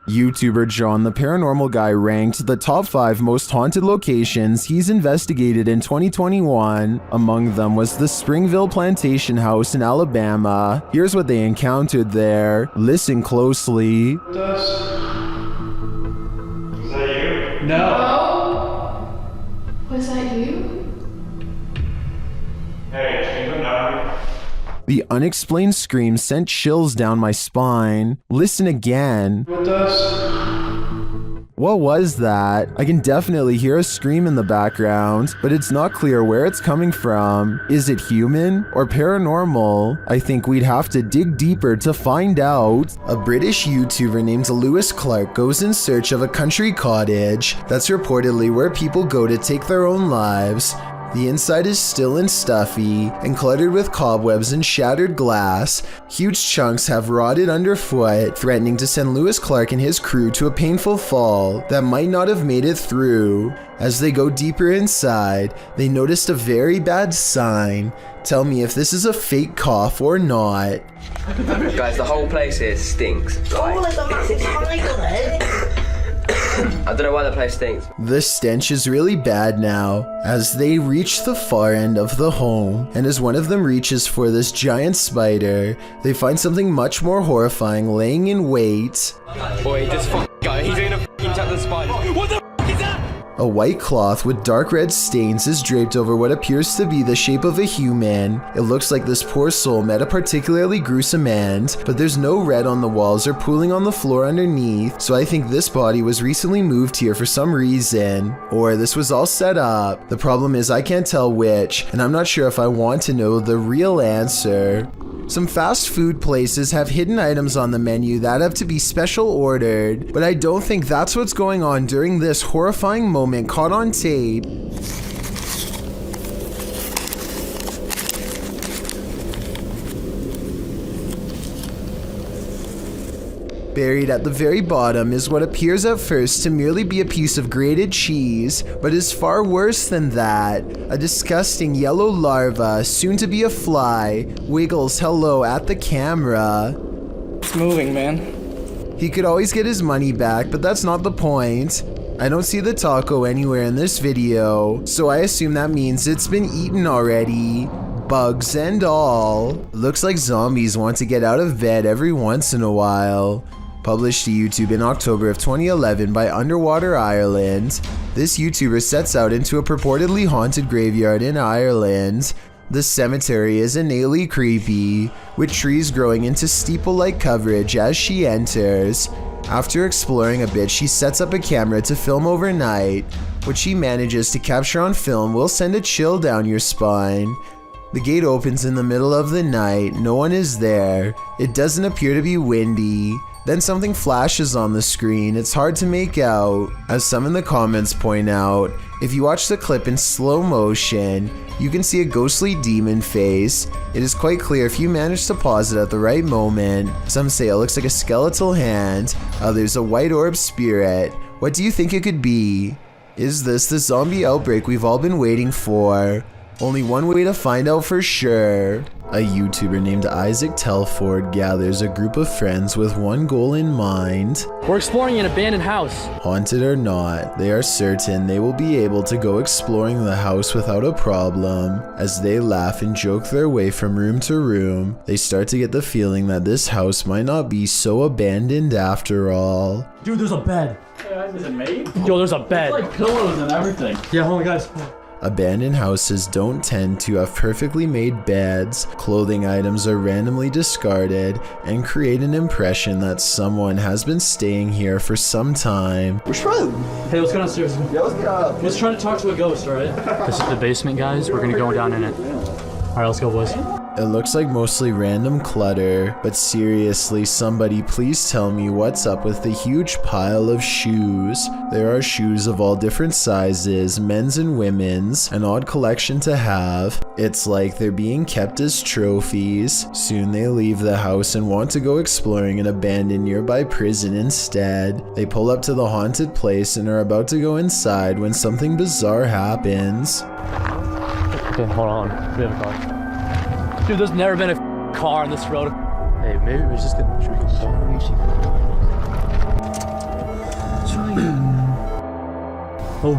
YouTuber John the Paranormal Guy ranked the top 5 most haunted locations he's investigated in 2021. Among them was the Springville Plantation house in Alabama. Here's what they encountered there. Listen closely. Is that you? No. Was that you? Hey, can you come down? The unexplained scream sent chills down my spine. Listen again. With us? What was that? I can definitely hear a scream in the background, but it's not clear where it's coming from. Is it human or paranormal? I think we'd have to dig deeper to find out. A British YouTuber named Lewis Clark goes in search of a country cottage that's reportedly where people go to take their own lives. The inside is still and stuffy, and cluttered with cobwebs and shattered glass. Huge chunks have rotted underfoot, threatening to send Lewis Clark and his crew to a painful fall that might not have made it through. As they go deeper inside, they noticed a very bad sign. Tell me if this is a fake cough or not. Guys, the whole place here stinks. Oh, there's a massive tiger there. I don't know why the place stinks. The stench is really bad now, as they reach the far end of the home, and as one of them reaches for this giant spider, they find something much more horrifying laying in wait. Boy, just go. He's gonna tap the spiders. What the is that? A white cloth with dark red stains is draped over what appears to be the shape of a human. It looks like this poor soul met a particularly gruesome end, but there's no red on the walls or pooling on the floor underneath, so I think this body was recently moved here for some reason. Or this was all set up. The problem is I can't tell which, and I'm not sure if I want to know the real answer. Some fast food places have hidden items on the menu that have to be special ordered, but I don't think that's what's going on during this horrifying moment caught on tape. Buried at the very bottom is what appears at first to merely be a piece of grated cheese, but is far worse than that. A disgusting yellow larva, soon to be a fly, wiggles hello at the camera. It's moving, man. He could always get his money back, but that's not the point. I don't see the taco anywhere in this video, so I assume that means it's been eaten already. Bugs and all. Looks like zombies want to get out of bed every once in a while. Published to YouTube in October of 2011 by Underwater Ireland, this YouTuber sets out into a purportedly haunted graveyard in Ireland. The cemetery is innately creepy, with trees growing into steeple-like coverage as she enters. After exploring a bit, she sets up a camera to film overnight. What she manages to capture on film will send a chill down your spine. The gate opens in the middle of the night, no one is there. It doesn't appear to be windy. Then something flashes on the screen, it's hard to make out. As some in the comments point out, if you watch the clip in slow motion, you can see a ghostly demon face. It is quite clear if you manage to pause it at the right moment. Some say it looks like a skeletal hand, others a white orb spirit. What do you think it could be? Is this the zombie outbreak we've all been waiting for? Only one way to find out for sure. A YouTuber named Isaac Telford gathers a group of friends with one goal in mind. We're exploring an abandoned house. Haunted or not, they are certain they will be able to go exploring the house without a problem. As they laugh and joke their way from room to room, they start to get the feeling that this house might not be so abandoned after all. Dude, there's a bed. Yeah, is it made? Yo, there's a bed. It's like pillows and everything. Yeah, hold on, guys. Abandoned houses don't tend to have perfectly made beds. Clothing items are randomly discarded and create an impression that someone has been staying here for some time. Which room? Hey, let's go downstairs. Yeah, let's get up. Let's try to talk to a ghost, alright? This is the basement, guys. We're gonna go down in it. Alright, let's go, boys. It looks like mostly random clutter, but seriously, somebody please tell me what's up with the huge pile of shoes. There are shoes of all different sizes, men's and women's, an odd collection to have. It's like they're being kept as trophies. Soon they leave the house and want to go exploring an abandoned nearby prison instead. They pull up to the haunted place and are about to go inside when something bizarre happens. Okay, hold on. We have a car. Dude, there's never been a car on this road. Hey, maybe we just get... Oh.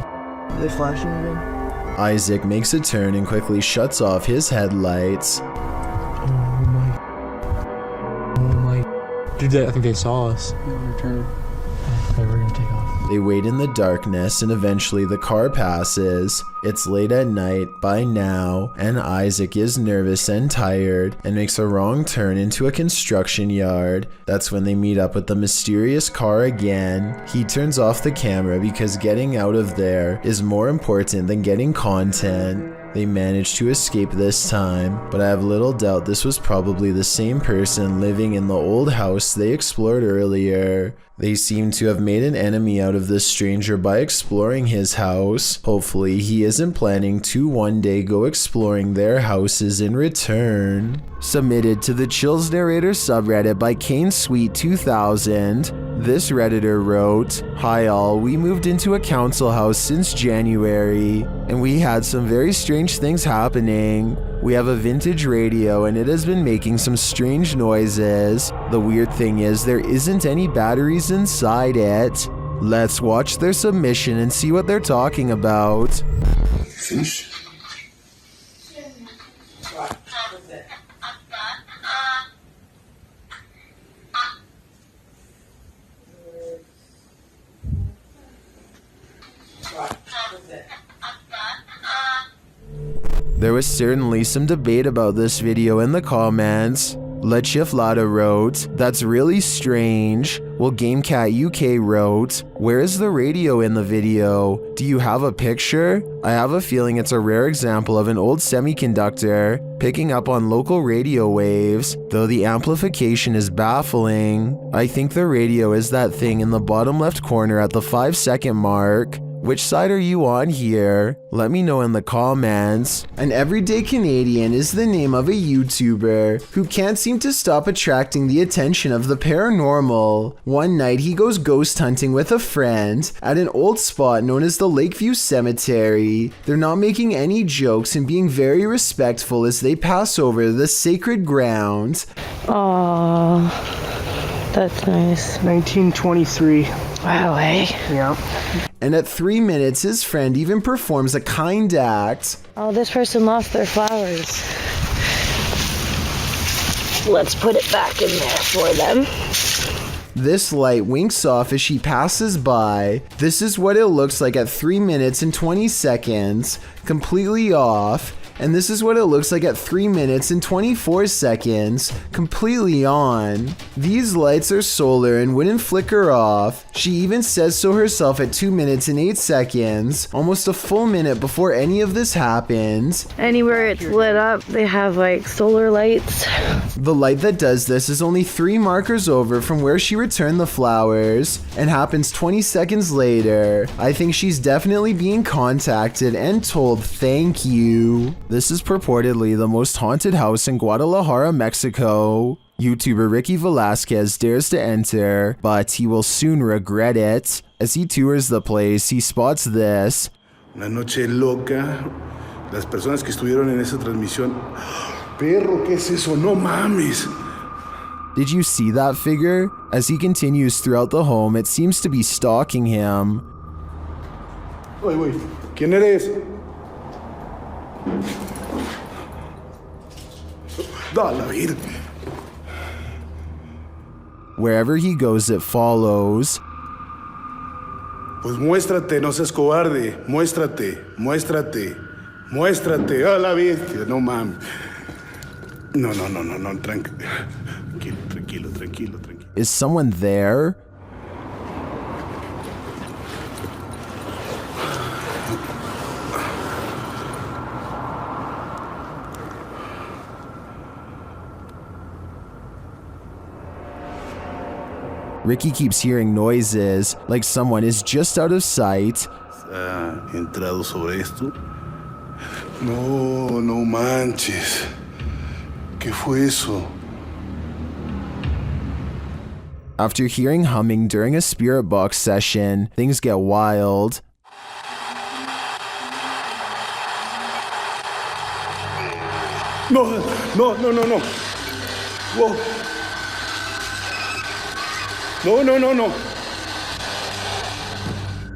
Are they flashing again? Isaac makes a turn and quickly shuts off his headlights. Oh my. Dude, I think they saw us. Okay, we're gonna take off. They wait in the darkness and eventually the car passes. It's late at night by now, and Isaac is nervous and tired and makes a wrong turn into a construction yard. That's when they meet up with the mysterious car again. He turns off the camera because getting out of there is more important than getting content. They managed to escape this time, but I have little doubt this was probably the same person living in the old house they explored earlier. They seem to have made an enemy out of this stranger by exploring his house. Hopefully he isn't planning to one day go exploring their houses in return. Submitted to the Chills Narrator subreddit by Kane Sweet 2000. This redditor wrote, "Hi all, we moved into a council house since January, and we had some very strange things happening. We have a vintage radio and it has been making some strange noises. The weird thing is there isn't any batteries inside it." Let's watch their submission and see what they're talking about. Fish? There was certainly some debate about this video in the comments. Lechiflada wrote, "That's really strange." While GameCat UK wrote, "Where is the radio in the video? Do you have a picture? I have a feeling it's a rare example of an old semiconductor picking up on local radio waves, though the amplification is baffling. I think the radio is that thing in the bottom left corner at the 5-second mark. Which side are you on here? Let me know in the comments." An Everyday Canadian is the name of a YouTuber who can't seem to stop attracting the attention of the paranormal. One night he goes ghost hunting with a friend at an old spot known as the Lakeview Cemetery. They're not making any jokes and being very respectful as they pass over the sacred ground. Aww, that's nice. 1923. Wow, eh? Yeah. And at 3 minutes, his friend even performs a kind act. Oh, this person lost their flowers. Let's put it back in there for them. This light winks off as she passes by. This is what it looks like at 3 minutes and 20 seconds, completely off. And this is what it looks like at 3 minutes and 24 seconds, completely on. These lights are solar and wouldn't flicker off. She even says so herself at 2 minutes and 8 seconds, almost a full minute before any of this happens. Anywhere it's lit up, they have like solar lights. The light that does this is only 3 markers over from where she returned the flowers and happens 20 seconds later. I think she's definitely being contacted and told thank you. This is purportedly the most haunted house in Guadalajara, Mexico. YouTuber Ricky Velasquez dares to enter, but he will soon regret it. As he tours the place, he spots this. Una noche loca. Las personas que estuvieron en esa transmisión. Perro, ¿qué es eso? No mames. Did you see that figure? As he continues throughout the home, it seems to be stalking him. Oye, güey, ¿quién eres? Da la virgen. Wherever he goes, it follows. Pues muéstrate, no seas cobarde. Muéstrate, muéstrate, muéstrate. A la bestia, no mames. No, tranquilo. Is someone there? Ricky keeps hearing noises, like someone is just out of sight. ¿Ha entrado sobre esto? No manches. ¿Qué fue eso? After hearing humming during a spirit box session, things get wild. No. Whoa. No.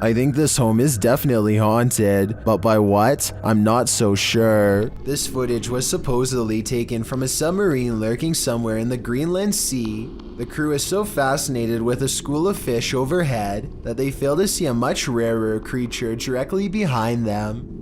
I think this home is definitely haunted, but by what? I'm not so sure. This footage was supposedly taken from a submarine lurking somewhere in the Greenland Sea. The crew is so fascinated with a school of fish overhead that they fail to see a much rarer creature directly behind them.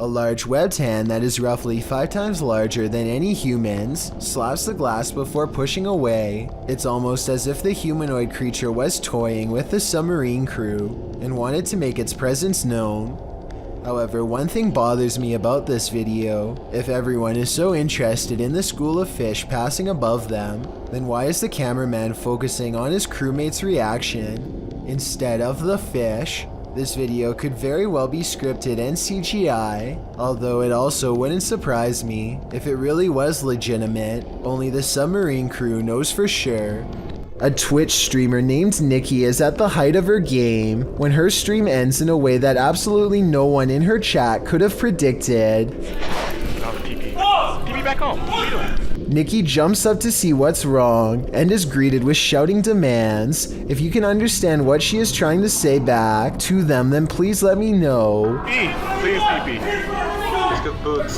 A large webbed hand that is roughly 5 times larger than any human's slaps the glass before pushing away. It's almost as if the humanoid creature was toying with the submarine crew and wanted to make its presence known. However, one thing bothers me about this video. If everyone is so interested in the school of fish passing above them, then why is the cameraman focusing on his crewmate's reaction instead of the fish? This video could very well be scripted and CGI, although it also wouldn't surprise me if it really was legitimate. Only the submarine crew knows for sure. A Twitch streamer named Nikki is at the height of her game when her stream ends in a way that absolutely no one in her chat could have predicted. Give me back home. What are you doing? Nikki jumps up to see what's wrong and is greeted with shouting demands. If you can understand what she is trying to say back to them, then please let me know. Please, pee-pee. Let's get boots.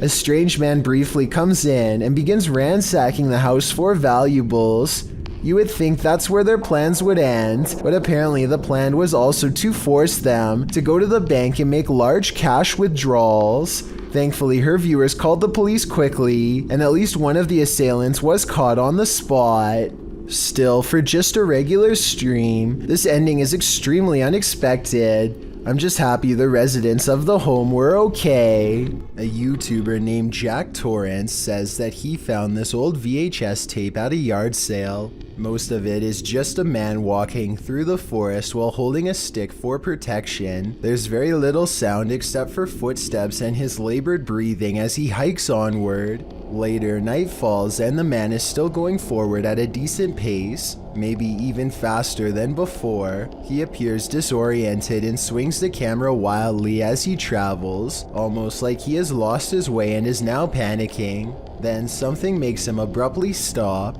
A strange man briefly comes in and begins ransacking the house for valuables. You would think that's where their plans would end, but apparently the plan was also to force them to go to the bank and make large cash withdrawals. Thankfully, her viewers called the police quickly, and at least one of the assailants was caught on the spot. Still, for just a regular stream, this ending is extremely unexpected. I'm just happy the residents of the home were okay. A YouTuber named Jack Torrance says that he found this old VHS tape at a yard sale. Most of it is just a man walking through the forest while holding a stick for protection. There's very little sound except for footsteps and his labored breathing as he hikes onward. Later, night falls and the man is still going forward at a decent pace, maybe even faster than before. He appears disoriented and swings the camera wildly as he travels, almost like he has lost his way and is now panicking. Then something makes him abruptly stop.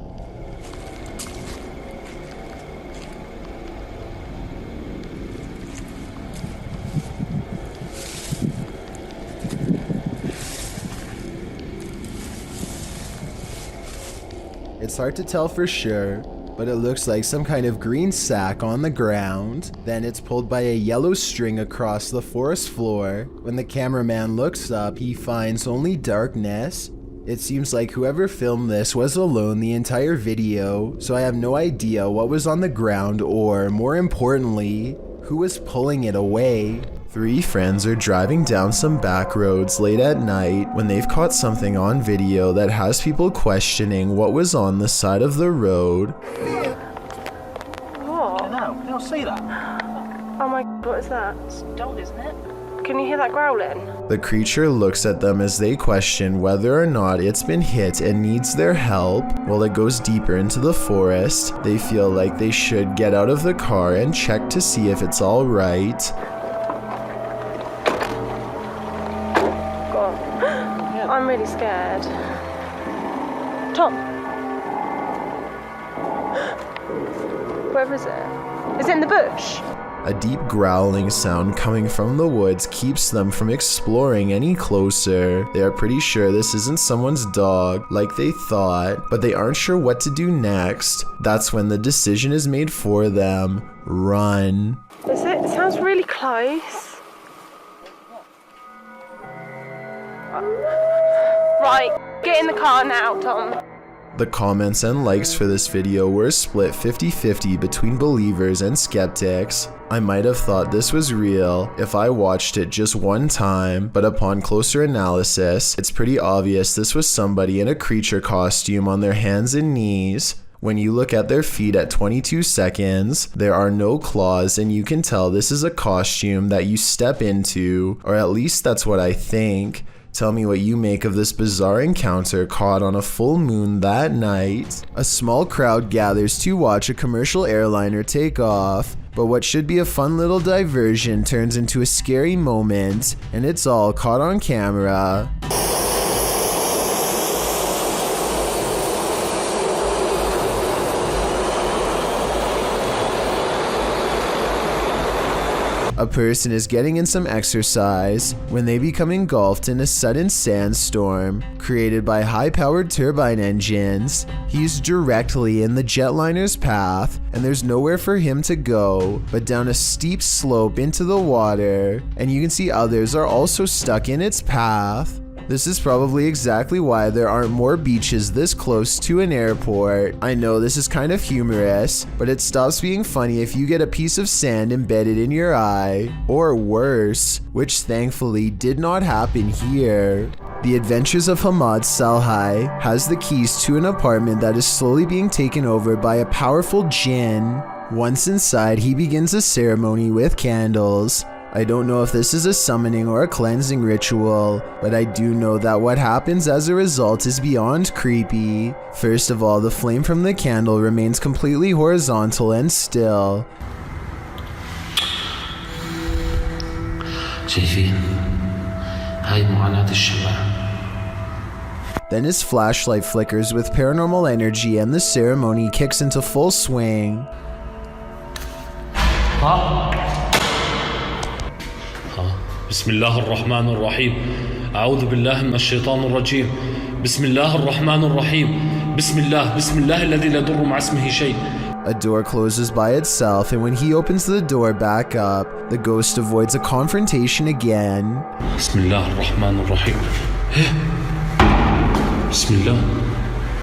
It's hard to tell for sure, but it looks like some kind of green sack on the ground. Then it's pulled by a yellow string across the forest floor. When the cameraman looks up, he finds only darkness. It seems like whoever filmed this was alone the entire video, so I have no idea what was on the ground or, more importantly, who was pulling it away. 3 friends are driving down some back roads late at night when they've caught something on video that has people questioning what was on the side of the road. What? No, they don't say that. Oh my god, what is that? It's a dog, isn't it? Can you hear that growling? The creature looks at them as they question whether or not it's been hit and needs their help. While it goes deeper into the forest, they feel like they should get out of the car and check to see if it's all right. I'm really scared. Tom! Where is it? Is it in the bush? A deep growling sound coming from the woods keeps them from exploring any closer. They are pretty sure this isn't someone's dog, like they thought, but they aren't sure what to do next. That's when the decision is made for them. Run. Is it? It sounds really close. Right, get in the car now, Tom. The comments and likes for this video were split 50-50 between believers and skeptics. I might have thought this was real if I watched it just one time, but upon closer analysis, it's pretty obvious this was somebody in a creature costume on their hands and knees. When you look at their feet at 22 seconds, there are no claws, and you can tell this is a costume that you step into, or at least that's what I think. Tell me what you make of this bizarre encounter caught on a full moon that night. A small crowd gathers to watch a commercial airliner take off, but what should be a fun little diversion turns into a scary moment, and it's all caught on camera. A person is getting in some exercise when they become engulfed in a sudden sandstorm created by high-powered turbine engines. He's directly in the jetliner's path, and there's nowhere for him to go but down a steep slope into the water, and you can see others are also stuck in its path. This is probably exactly why there aren't more beaches this close to an airport. I know this is kind of humorous, but it stops being funny if you get a piece of sand embedded in your eye, or worse, which thankfully did not happen here. The Adventures of Hamad Salhai has the keys to an apartment that is slowly being taken over by a powerful jinn. Once inside, he begins a ceremony with candles. I don't know if this is a summoning or a cleansing ritual, but I do know that what happens as a result is beyond creepy. First of all, the flame from the candle remains completely horizontal and still. Then his flashlight flickers with paranormal energy and the ceremony kicks into full swing. بسم الله الرحمن الرحيم أعوذ بالله من الشيطان الرجيم بسم الله الرحمن الرحيم بسم الله الذي لا يضر مع اسمه شيء. A door closes by itself, and when he opens the door back up, the ghost avoids a confrontation again. بسم الله الرحمن الرحيم بسم الله.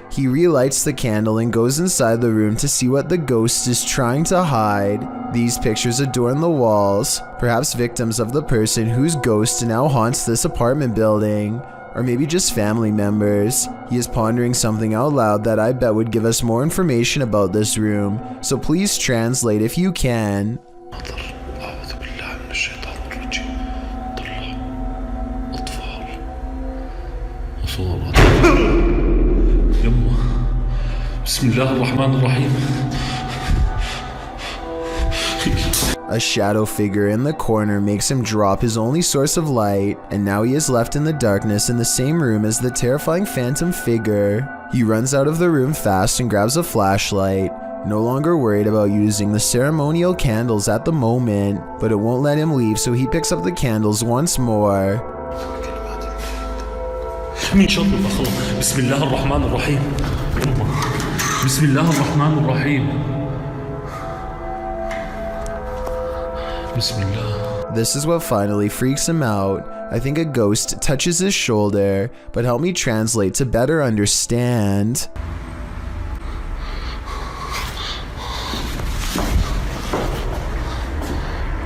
He relights the candle and goes inside the room to see what the ghost is trying to hide. These pictures adorn the walls, perhaps victims of the person whose ghost now haunts this apartment building, or maybe just family members. He is pondering something out loud that I bet would give us more information about this room, so please translate if you can. A shadow figure in the corner makes him drop his only source of light, and now he is left in the darkness in the same room as the terrifying phantom figure. He runs out of the room fast and grabs a flashlight, no longer worried about using the ceremonial candles at the moment, but it won't let him leave, so he picks up the candles once more. بسم الله الرحمن الرحيم بسم الله الرحمن الرحيم بسم الله. This is what finally freaks him out. I think a ghost touches his shoulder, but help me translate to better understand.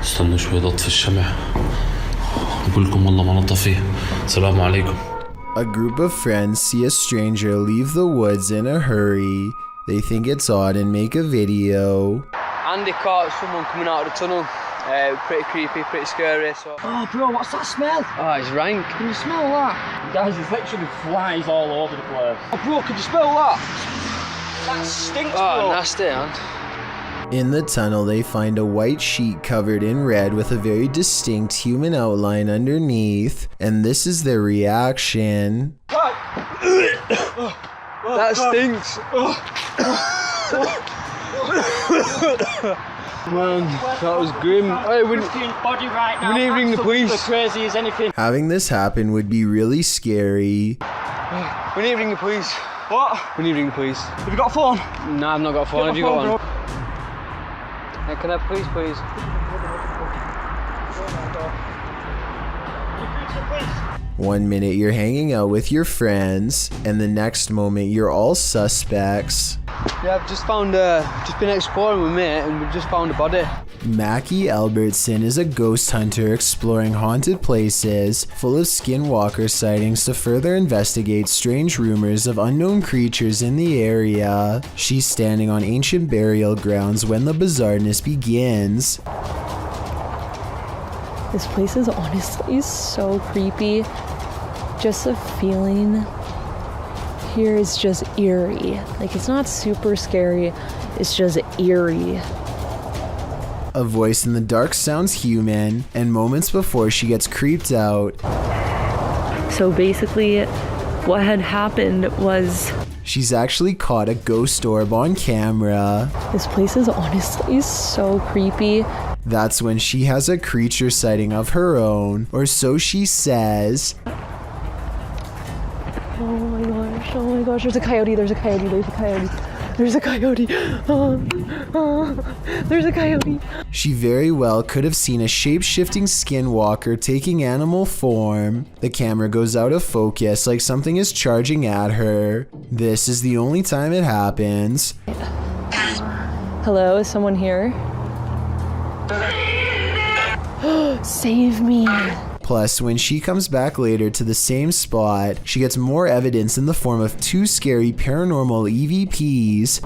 استنوا شوي اطفي الشمع اقول لكم والله ما نطفيه. السلام عليكم. A group of friends see a stranger leave the woods in a hurry. They think it's odd and make a video. Andy caught someone coming out of the tunnel. Pretty creepy, pretty scary. So. Oh, bro, what's that smell? Oh, it's rank. Can you smell that? Guys, there's literally flies all over the place. Oh, bro, can you smell that? That stinks, bro. Oh, nasty, man. In the tunnel, they find a white sheet covered in red with a very distinct human outline underneath, and this is their reaction. That stinks. Man, that was grim. Hey, we need to ring the police. Crazy as anything. Having this happen would be really scary. We need to ring the police. What? We need to ring the police. Have you got a phone? No, I've not got a phone. Have you got one? Hey, can I have police, please? One minute you're hanging out with your friends, and the next moment you're all suspects. Yeah, I've just been exploring with mate, and we've just found a body. Mackie Albertson is a ghost hunter exploring haunted places full of skinwalker sightings to further investigate strange rumors of unknown creatures in the area. She's standing on ancient burial grounds when the bizarreness begins. This place is honestly so creepy. Just the feeling here is just eerie. Like, it's not super scary, it's just eerie. A voice in the dark sounds human, and moments before she gets creeped out. So basically, what had happened was she's actually caught a ghost orb on camera. this place is honestly so creepy. That's when she has a creature sighting of her own, or so she says. Oh my gosh, there's a coyote, there's a coyote, there's a coyote. There's a coyote. There's a coyote. She very well could have seen a shape-shifting skinwalker taking animal form. The camera goes out of focus like something is charging at her. This is the only time it happens. Hello, is someone here? Save me. Plus, when she comes back later to the same spot, she gets more evidence in the form of 2 scary paranormal EVPs.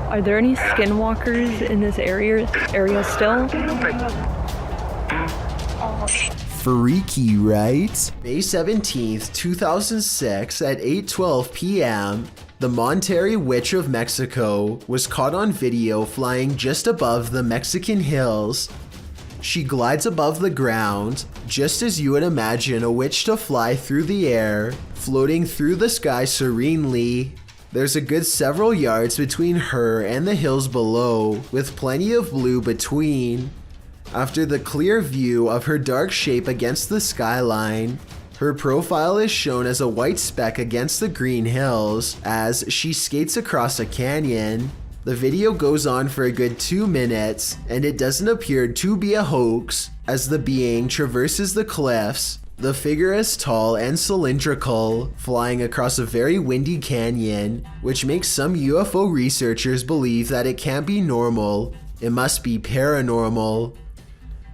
Are there any skinwalkers in this area still? Freaky, right? May 17th, 2006 at 8:12 p.m., the Monterrey Witch of Mexico was caught on video flying just above the Mexican hills. She glides above the ground, just as you would imagine a witch to fly through the air, floating through the sky serenely. There's a good several yards between her and the hills below, with plenty of blue between. After the clear view of her dark shape against the skyline, her profile is shown as a white speck against the green hills as she skates across a canyon. The video goes on for a good 2 minutes, and it doesn't appear to be a hoax as the being traverses the cliffs. The figure is tall and cylindrical, flying across a very windy canyon, which makes some UFO researchers believe that it can't be normal, it must be paranormal.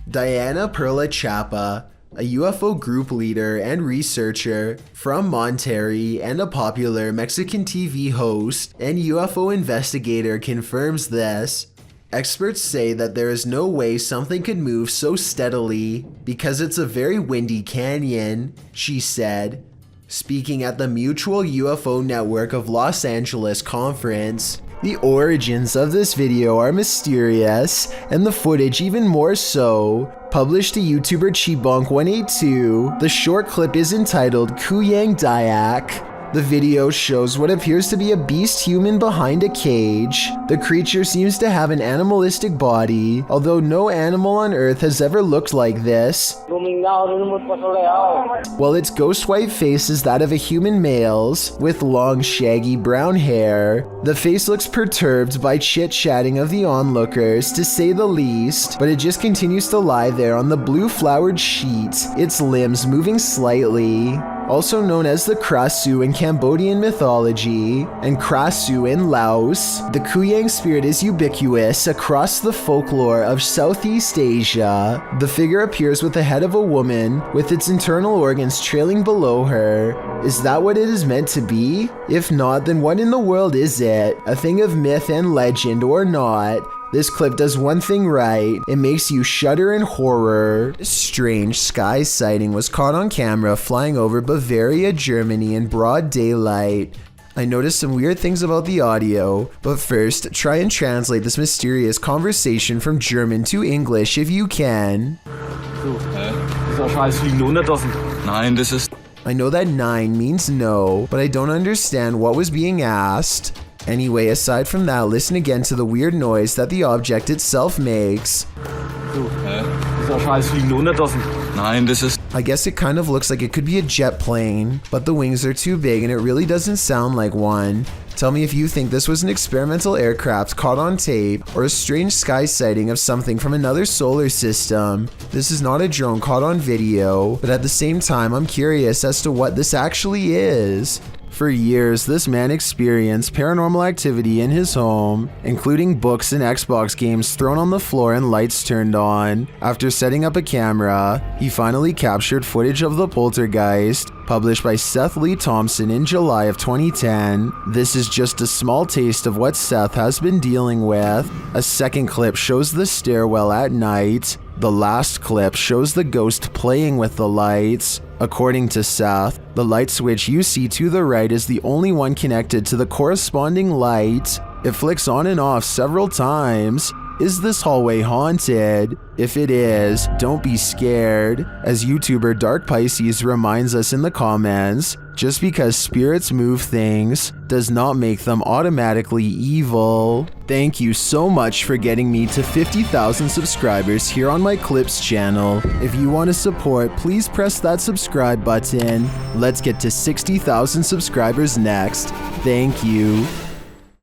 Diana Perla Chapa, a UFO group leader and researcher from Monterrey and a popular Mexican TV host and UFO investigator, confirms this. Experts say that there is no way something could move so steadily because it's a very windy canyon, she said, speaking at the Mutual UFO Network of Los Angeles conference. The origins of this video are mysterious, and the footage even more so. Published to YouTuber Chibonk182, the short clip is entitled Kuyang Dayak. The video shows what appears to be a beast human behind a cage. The creature seems to have an animalistic body, although no animal on Earth has ever looked like this. While its ghost white face is that of a human male's, with long shaggy brown hair. The face looks perturbed by chit-chatting of the onlookers, to say the least, but it just continues to lie there on the blue flowered sheet, its limbs moving slightly. Also known as the Krasu in Cambodian mythology, and Krasu in Laos, the Kuyang spirit is ubiquitous across the folklore of Southeast Asia. The figure appears with the head of a woman, with its internal organs trailing below her. Is that what it is meant to be? If not, then what in the world is it? A thing of myth and legend or not? This clip does one thing right, it makes you shudder in horror. This strange sky sighting was caught on camera flying over Bavaria, Germany in broad daylight. I noticed some weird things about the audio, but first, try and translate this mysterious conversation from German to English if you can. I know that 9 means no, but I don't understand what was being asked. Anyway, aside from that, listen again to the weird noise that the object itself makes. I guess it kind of looks like it could be a jet plane, but the wings are too big and it really doesn't sound like one. Tell me if you think this was an experimental aircraft caught on tape or a strange sky sighting of something from another solar system. This is not a drone caught on video, but at the same time I'm curious as to what this actually is. For years, this man experienced paranormal activity in his home, including books and Xbox games thrown on the floor and lights turned on. After setting up a camera, he finally captured footage of the Poltergeist, published by Seth Lee Thompson in July of 2010. This is just a small taste of what Seth has been dealing with. A second clip shows the stairwell at night. The last clip shows the ghost playing with the lights. According to Seth, the light switch you see to the right is the only one connected to the corresponding light. It flicks on and off several times. Is this hallway haunted? If it is, don't be scared. As YouTuber Dark Pisces reminds us in the comments, just because spirits move things does not make them automatically evil. Thank you so much for getting me to 50,000 subscribers here on my Clips channel. If you want to support, please press that subscribe button. Let's get to 60,000 subscribers next. Thank you.